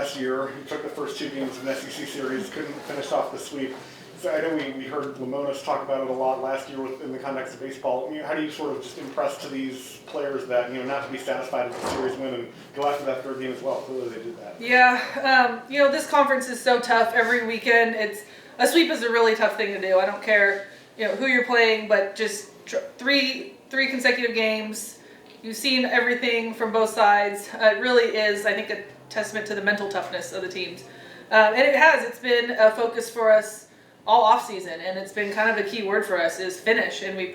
last year. He took the first 2 games of an SEC series, couldn't finish off the sweep. So I know we heard Lamonis talk about it a lot last year in the context of baseball. How do you sort of just impress to these players that, not to be satisfied with the series win and go after that 3rd game as well? Clearly they did that. Yeah, this conference is so tough every weekend. A sweep is a really tough thing to do. I don't care, who you're playing, but just three consecutive games. You've seen everything from both sides. It really is, I think, a testament to the mental toughness of the teams. And it's been a focus for us all off season, and it's been kind of a key word for us is finish. And we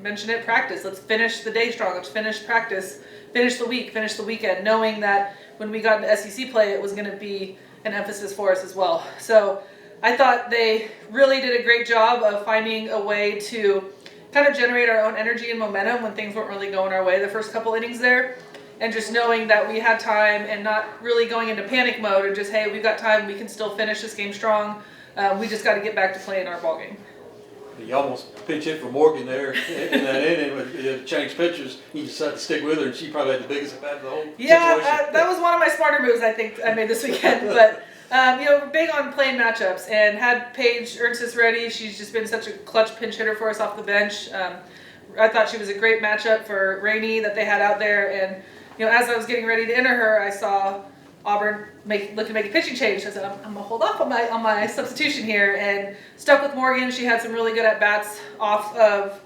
mentioned it, practice. Let's finish the day strong. Let's finish practice, finish the week, finish the weekend, knowing that when we got into SEC play, it was going to be an emphasis for us as well. So I thought they really did a great job of finding a way to kind of generate our own energy and momentum when things weren't really going our way the first couple innings there. And just knowing that we had time and not really going into panic mode and just, hey, we've got time, we can still finish this game strong. We just got to get back to playing our ball game. You almost pinch hit for Morgan there in that inning when you changed pitchers. You decided to stick with her, and she probably had the biggest at bat of the whole situation. That was one of my smarter moves I think I made this weekend. But we're big on playing matchups and had Paige Ernst ready. She's just been such a clutch pinch hitter for us off the bench. I thought she was a great matchup for Rainey that they had out there. And as I was getting ready to enter her, I saw Auburn look to make a pitching change. I said, I'm going to hold off on my substitution here, and stuck with Morgan. She had some really good at-bats off of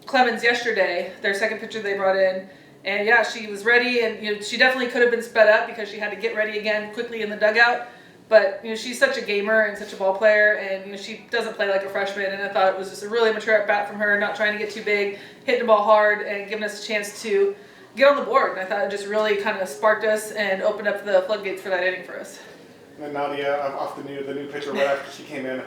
Clemens yesterday, their second pitcher they brought in. And yeah, she was ready, and she definitely could have been sped up because she had to get ready again quickly in the dugout. But she's such a gamer and such a ball player, and she doesn't play like a freshman. And I thought it was just a really mature at-bat from her, not trying to get too big, hitting the ball hard, and giving us a chance to get on the board. And I thought it just really kind of sparked us and opened up the floodgates for that inning for us. And then Nadia, off the new pitcher right after she came in,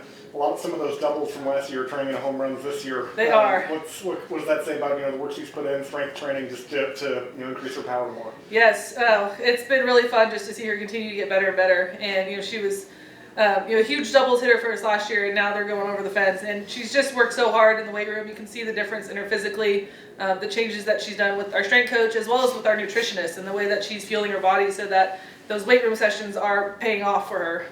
some of those doubles from last year are turning into home runs this year. They are. What does that say about the work she's put in, strength training, just to increase her power more? Yes, it's been really fun just to see her continue to get better and better. And she was a huge doubles hitter for us last year, and now they're going over the fence. And she's just worked so hard in the weight room. You can see the difference in her physically, the changes that she's done with our strength coach as well as with our nutritionist, and the way that she's fueling her body so that those weight room sessions are paying off for her.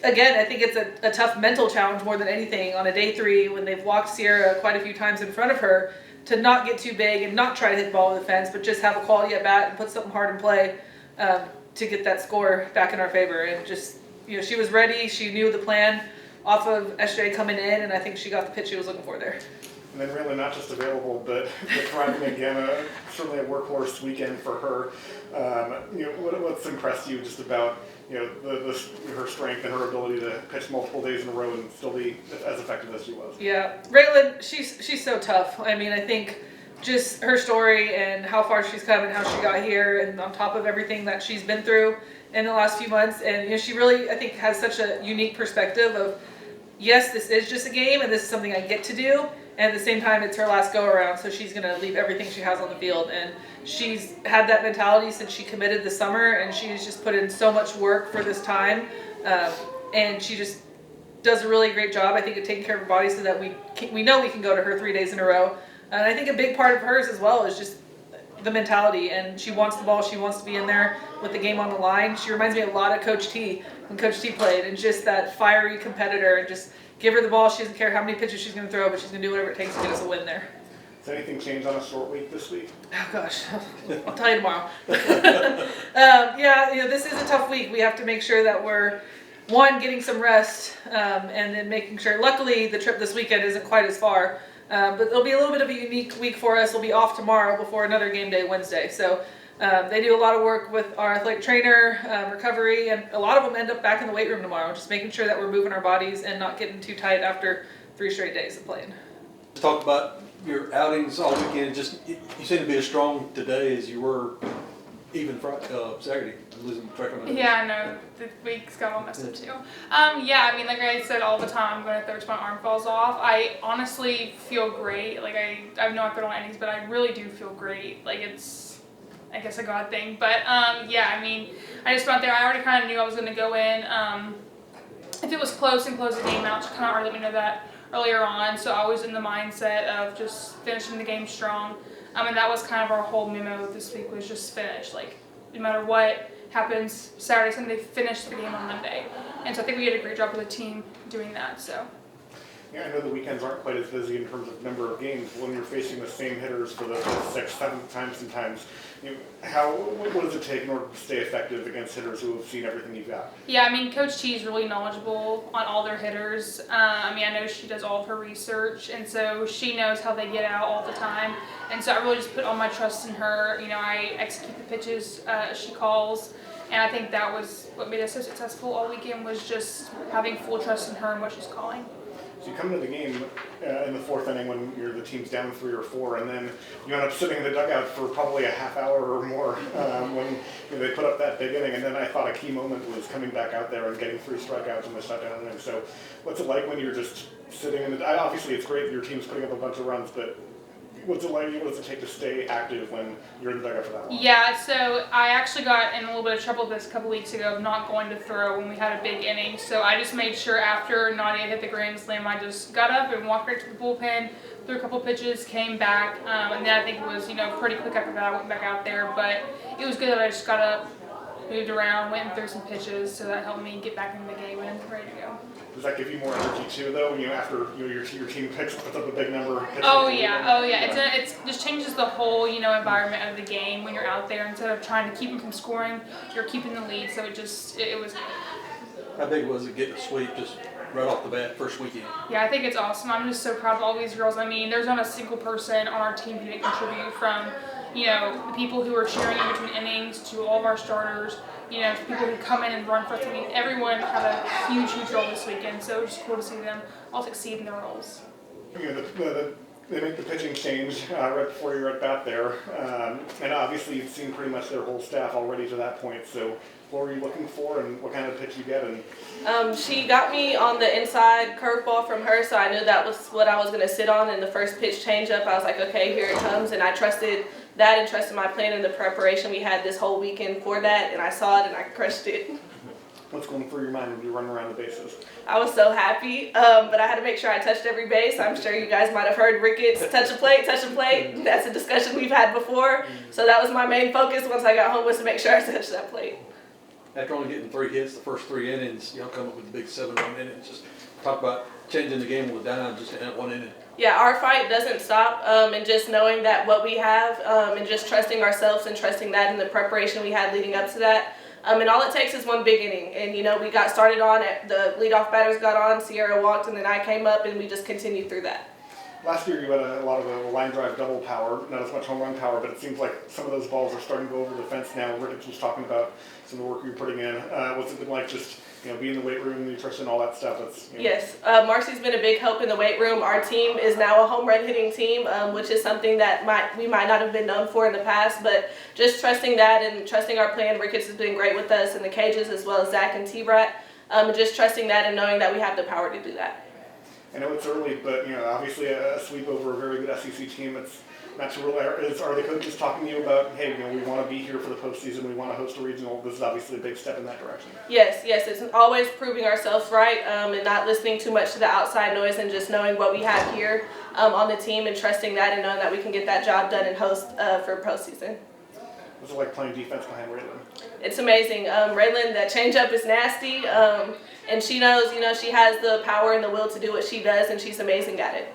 Again, I think it's a tough mental challenge more than anything on a day 3 when they've walked Sierra quite a few times in front of her to not get too big and not try to hit the ball with the fence, but just have a quality at bat and put something hard in play to get that score back in our favor. And just, she was ready. She knew the plan off of SJ coming in, and I think she got the pitch she was looking for there. And then really not just available, but thriving again, certainly a workhorse weekend for her. What's impressed you just about her strength and her ability to pitch multiple days in a row and still be as effective as she was? Yeah, Raylan, she's so tough. I mean, I think just her story and how far she's come and how she got here, and on top of everything that she's been through in the last few months, and she really, I think, has such a unique perspective of, yes, this is just a game and this is something I get to do, and at the same time it's her last go around, so she's going to leave everything she has on the field. And she's had that mentality since she committed this summer, and she's just put in so much work for this time, and she just does a really great job, I think, of taking care of her body so that we know we can go to her 3 days in a row. And I think a big part of hers as well is just the mentality, and she wants the ball, she wants to be in there with the game on the line. She reminds me a lot of Coach T when Coach T played, and just that fiery competitor, and just give her the ball. She doesn't care how many pitches she's going to throw, but she's going to do whatever it takes to get us a win there. Does anything change on a short week this week? Oh gosh, I'll tell you tomorrow. This is a tough week. We have to make sure that we're, getting some rest, and then making sure, luckily the trip this weekend isn't quite as far, but it'll be a little bit of a unique week for us. We'll be off tomorrow before another game day Wednesday. So they do a lot of work with our athletic trainer, recovery, and a lot of them end up back in the weight room tomorrow, just making sure that we're moving our bodies and not getting too tight after 3 straight days of playing. Talk about your outings all weekend. Just you seem to be as strong today as you were even Saturday. I'm losing track of my numbers. Yeah, no, the week's got all messed up too. Like I said all the time, I'm going to throw till my arm falls off. I honestly feel great. Like I know I put on innings, but I really do feel great. Like it's, I guess, a God thing. But I just went there. I already kind of knew I was going to go in. If it was close and close the game out, she kind of already let me know that earlier on. So I was in the mindset of just finishing the game strong. And that was kind of our whole memo this week, was just finish. Like, no matter what happens Saturday, Sunday, finish the game on Monday. And so I think we did a great job with the team doing that. So. Yeah, I know the weekends aren't quite as busy in terms of number of games. When you're facing the same hitters for the 6th, 7th time sometimes, what does it take in order to stay effective against hitters who have seen everything you've got? Yeah, I mean, Coach T is really knowledgeable on all their hitters. I know she does all of her research, and so she knows how they get out all the time. And so I really just put all my trust in her. I execute the pitches she calls. And I think that was what made us so successful all weekend, was just having full trust in her and what she's calling. So you come into the game in the 4th inning when the team's down 3 or 4, and then you end up sitting in the dugout for probably a half hour or more when they put up that big inning. And then I thought a key moment was coming back out there and getting 3 strikeouts in the shutdown inning. So what's it like when you're just sitting in the? Obviously, it's great that your team's putting up a bunch of runs, but what's it like? What does it take to stay active when you're in the dugout for that long? Yeah, so I actually got in a little bit of trouble with this a couple weeks ago of not going to throw when we had a big inning. So I just made sure after Nadia hit the grand slam, I just got up and walked right to the bullpen, threw a couple pitches, came back, and then I think it was pretty quick after that I went back out there. But it was good that I just got up, moved around, went and threw some pitches, so that helped me get back into the game and ready to go. Does that give you more energy too, though? After your team puts up a big number. Oh yeah. It just changes the whole environment of the game when you're out there. Instead of trying to keep them from scoring, you're keeping the lead. So it was. How big was it getting a sweep just right off the bat, first weekend? Yeah, I think it's awesome. I'm just so proud of all these girls. I mean, there's not a single person on our team who didn't contribute, from the people who are cheering in between innings to all of our starters. To people who come in and run for us. I mean, everyone had a huge role this weekend, so it was just cool to see them all succeed in their roles. They make the pitching change right before you're at bat there, and obviously you've seen pretty much their whole staff already to that point. So what were you looking for, and what kind of pitch you get? And she got me on the inside curveball from her, so I knew that was what I was going to sit on. And the first pitch changeup, I was like, okay, here it comes, and I trusted that and trusted my plan and the preparation we had this whole weekend for that, and I saw it and I crushed it. What's going through your mind when you're running around the bases? I was so happy, but I had to make sure I touched every base. I'm sure you guys might have heard Ricketts, touch a plate. That's a discussion we've had before. So that was my main focus once I got home, was to make sure I touched that plate. After only getting 3 hits the first 3 innings, y'all come up with the big 7-run innings. Just talk about changing the game with down just in 1 inning. Yeah, our fight doesn't stop, and just knowing that what we have, and just trusting ourselves and trusting that in the preparation we had leading up to that. And all it takes is 1 big inning. And, we got started on it. The leadoff batters got on, Sierra walked, and then I came up, and we just continued through that. Last year you had a lot of the line drive double power, not as much home run power, but it seems like some of those balls are starting to go over the fence now. Ricketts was talking about some of the work you're putting in. What's it been like just be in the weight room, nutrition, all that stuff? Yes, Marcy's been a big help in the weight room. Our team is now a home run hitting team, which is something that we might not have been known for in the past, but just trusting that and trusting our plan. Ricketts has been great with us in the cages, as well as Zach and T-Rat, just trusting that and knowing that we have the power to do that. I know it's early, but obviously a sweep over a very good SEC team. It's not too early. Are the coaches talking to you about, hey, we want to be here for the postseason, we want to host a regional? This is obviously a big step in that direction. Yes, it's always proving ourselves right, and not listening too much to the outside noise, and just knowing what we have here on the team and trusting that and knowing that we can get that job done and host for postseason. What's it like playing defense behind Raylan? It's amazing. Raylan, that changeup is nasty, and she knows, she has the power and the will to do what she does, and she's amazing at it.